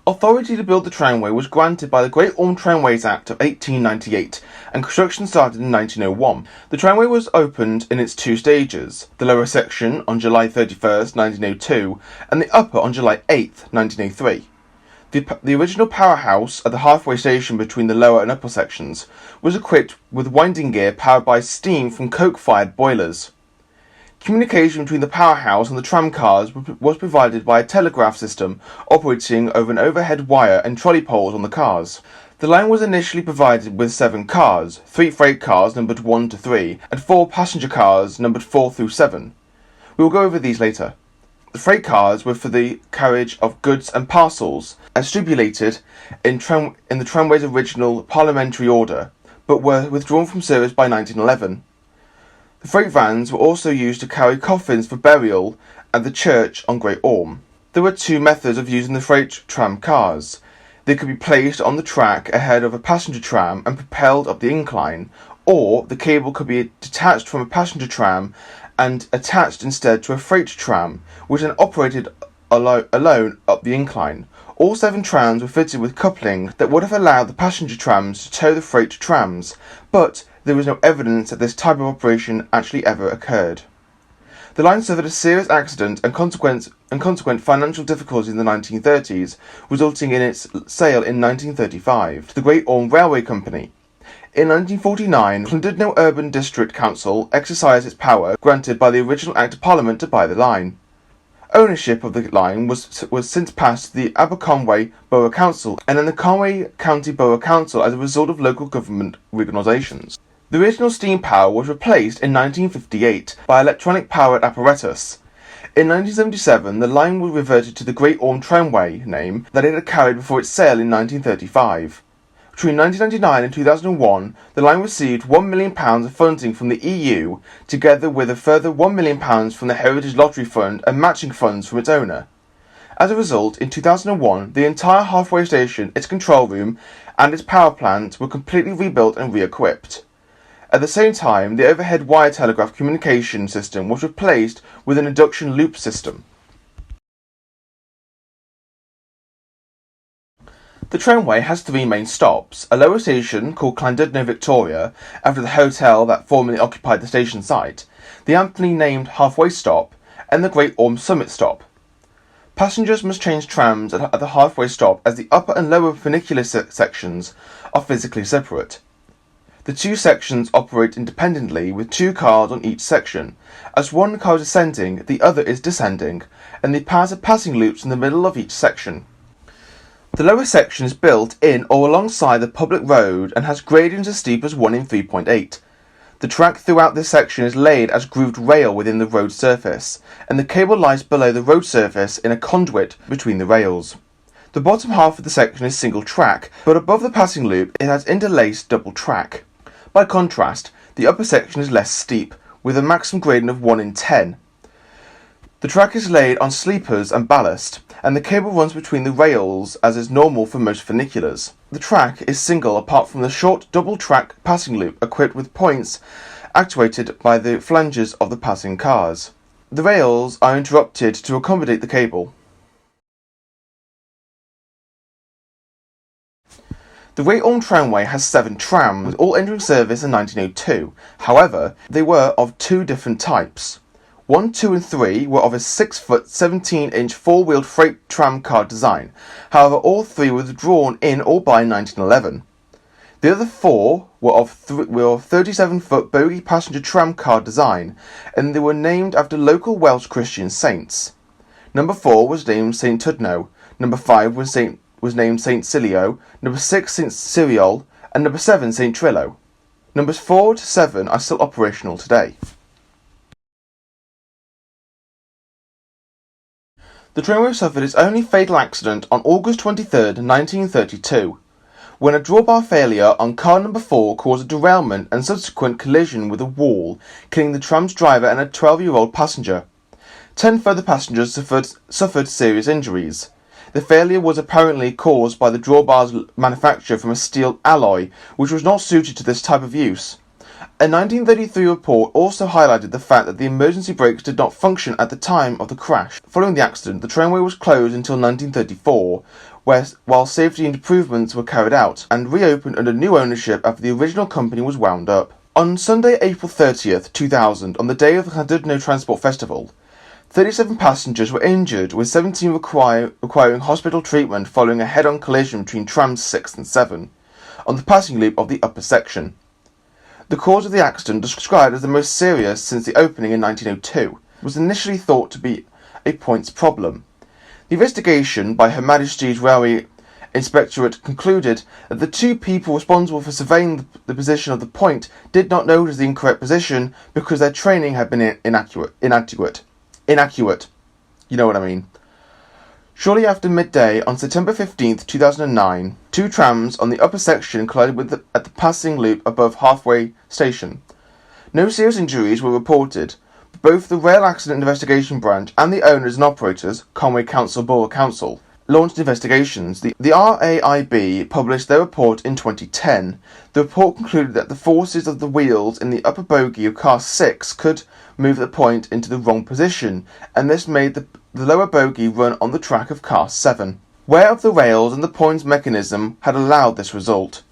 Authority to build the tramway was granted by the Great Orme Tramways Act of 1898, and construction started in 1901. The tramway was opened in its two stages, the lower section on July 31st, 1902, and the upper on July 8th, 1903. The original powerhouse at the halfway station between the lower and upper sections was equipped with winding gear powered by steam from coke-fired boilers. Communication between the powerhouse and the tramcars was provided by a telegraph system operating over an overhead wire and trolley poles on the cars. The line was initially provided with 7 cars, 3 freight cars numbered 1 to 3, and 4 passenger cars numbered 4 through 7. We will go over these later. The freight cars were for the carriage of goods and parcels, and stipulated in the tramway's original parliamentary order, but were withdrawn from service by 1911. The freight vans were also used to carry coffins for burial at the church on Great Orme. There were 2 methods of using the freight tram cars. They could be placed on the track ahead of a passenger tram and propelled up the incline, or the cable could be detached from a passenger tram and attached instead to a freight tram, which then operated alone up the incline. All 7 trams were fitted with coupling that would have allowed the passenger trams to tow the freight trams, but there was no evidence that this type of operation actually ever occurred. The line suffered a serious accident and consequent financial difficulties in the 1930s, resulting in its sale in 1935 to the Great Orme Railway Company. In 1949, Llandudno Urban District Council exercised its power granted by the original Act of Parliament to buy the line. Ownership of the line was since passed to the Aberconwy Borough Council and then the Conwy County Borough Council as a result of local government reorganisations. The original steam power was replaced in 1958 by electronic-powered apparatus. In 1977, the line was reverted to the Great Orme Tramway name that it had carried before its sale in 1935. Between 1999 and 2001, the line received £1 million of funding from the EU, together with a further £1 million from the Heritage Lottery Fund and matching funds from its owner. As a result, in 2001, the entire halfway station, its control room, and its power plant were completely rebuilt and re-equipped. At the same time, the overhead wire telegraph communication system was replaced with an induction loop system. The tramway has 3 main stops, a lower station called Llandudno Victoria, after the hotel that formerly occupied the station site, the aptly named halfway stop, and the Great Orme Summit stop. Passengers must change trams at the halfway stop as the upper and lower funicular sections are physically separate. The 2 sections operate independently with 2 cars on each section. As one car is ascending, the other is descending, and they pass at passing loops in the middle of each section. The lower section is built in or alongside the public road and has gradients as steep as 1 in 3.8. The track throughout this section is laid as grooved rail within the road surface, and the cable lies below the road surface in a conduit between the rails. The bottom half of the section is single track, but above the passing loop it has interlaced double track. By contrast, the upper section is less steep, with a maximum gradient of 1 in 10. The track is laid on sleepers and ballast, and the cable runs between the rails as is normal for most funiculars. The track is single apart from the short double-track passing loop equipped with points actuated by the flanges of the passing cars. The rails are interrupted to accommodate the cable. The Great Orme Tramway has 7 trams, all entering service in 1902. However, they were of 2 different types. 1, 2 and 3 were of a 6-foot, 17-inch 4-wheeled freight tram car design. However, all 3 were withdrawn in or by 1911. The other 4 were of 37-foot bogie passenger tram car design, and they were named after local Welsh Christian saints. Number 4 was named St Tudno, number 5 was named St Cilio, number 6 St Ciriol, and number 7 St Trillo. Numbers 4 to 7 are still operational today. The tramway suffered its only fatal accident on August 23, 1932, when a drawbar failure on car number 4 caused a derailment and subsequent collision with a wall, killing the tram's driver and a 12-year-old passenger. 10 further passengers suffered serious injuries. The failure was apparently caused by the drawbar's manufacture from a steel alloy, which was not suited to this type of use. A 1933 report also highlighted the fact that the emergency brakes did not function at the time of the crash. Following the accident, the tramway was closed until 1934, while safety improvements were carried out, and reopened under new ownership after the original company was wound up. On Sunday, April 30th, 2000, on the day of the Llandudno Transport Festival, 37 passengers were injured, with 17 requiring hospital treatment following a head-on collision between trams 6 and 7 on the passing loop of the upper section. The cause of the accident, described as the most serious since the opening in 1902, was initially thought to be a points problem. The investigation by Her Majesty's Railway Inspectorate concluded that the two people responsible for surveying the position of the point did not notice the incorrect position because their training had been inaccurate. You know what I mean. Shortly after midday on September 15th, 2009, two trams on the upper section collided at the passing loop above Halfway Station. No serious injuries were reported, but both the Rail Accident Investigation Branch and the owners and operators, Conway Council Borough Council, launched investigations. The RAIB published their report in 2010. The report concluded that the forces of the wheels in the upper bogie of car 6 could move the point into the wrong position, and this made the lower bogie run on the track of car 7. Wear of the rails and the point's mechanism had allowed this result.